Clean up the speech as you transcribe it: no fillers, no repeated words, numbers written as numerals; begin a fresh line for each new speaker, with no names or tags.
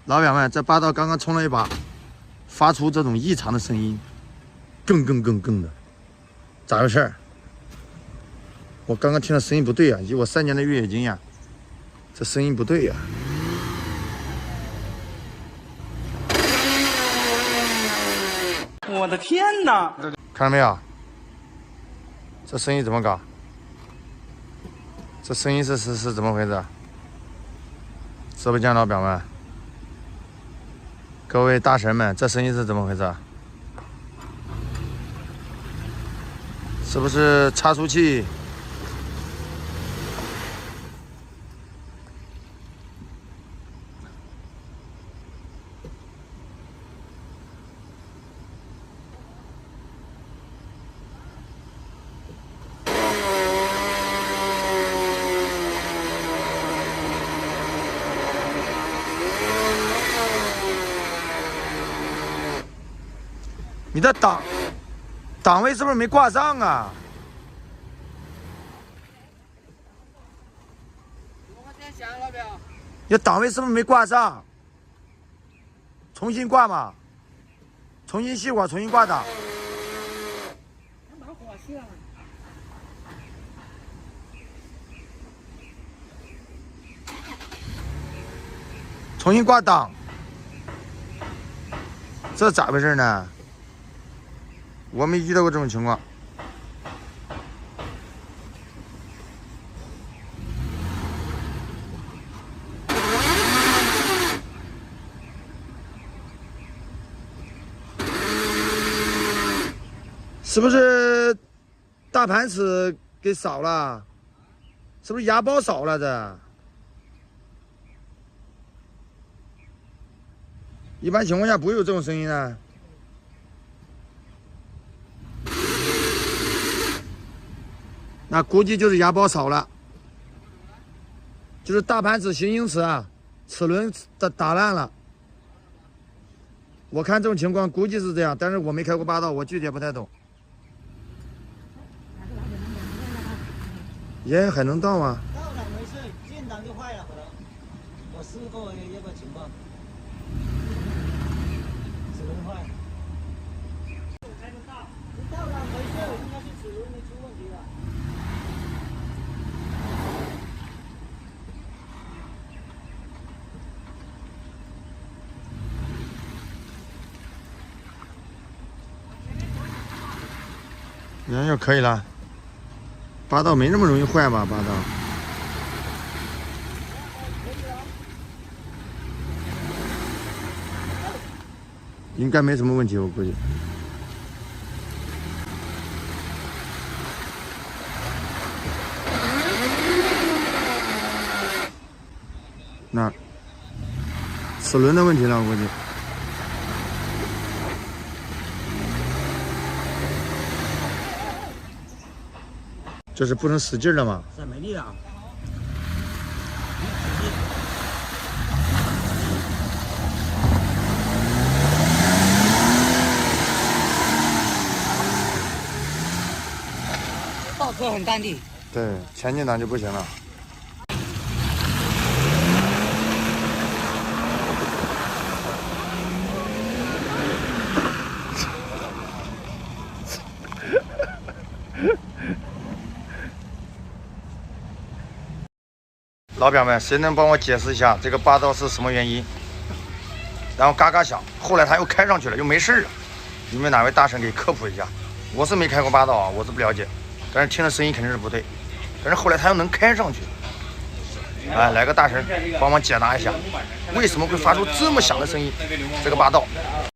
老表们，这霸道刚刚冲了一把，发出这种异常的声音，更的，咋回事？我刚刚听的声音不对啊，以我3年的越野经验，这声音不对呀。
我的天哪！
看到没有？这声音怎么搞？这声音是怎么回事？直播间老表们，各位大神们，这声音是怎么回事？是不是差速器？你的档位是不是没挂上啊？你的档位是不是没挂上？重新挂嘛，重新熄火，重新挂档。重新挂档，这咋回事呢？我没遇到过这种情况。是不是大盘齿给少了？是不是牙包少了这？一般情况下不会有这种声音的。那估计就是牙包少了，就是大盘齿、行星齿啊，齿轮打烂了。我看这种情况估计是这样，但是我没开过霸道，我具体也不太懂。烟还能到吗？
到了没事，进档就坏了可能。我试过一个情况，齿轮坏。到了没事，应该是齿轮没出问题了。
烟就可以了。霸道没那么容易坏吧？霸道应该没什么问题，我估计。那齿轮的问题了，我估计。这是不能使劲了吗？
是没力了。倒车很淡定。
对，前进档就不行了。老表们，谁能帮我解释一下这个霸道是什么原因？然后嘎嘎响，后来他又开上去了，又没事了。有没有哪位大神给科普一下？我是没开过霸道啊，我是不了解，但是听的声音肯定是不对。但是后来他又能开上去，哎，来个大神帮忙解答一下，为什么会发出这么响的声音？这个霸道。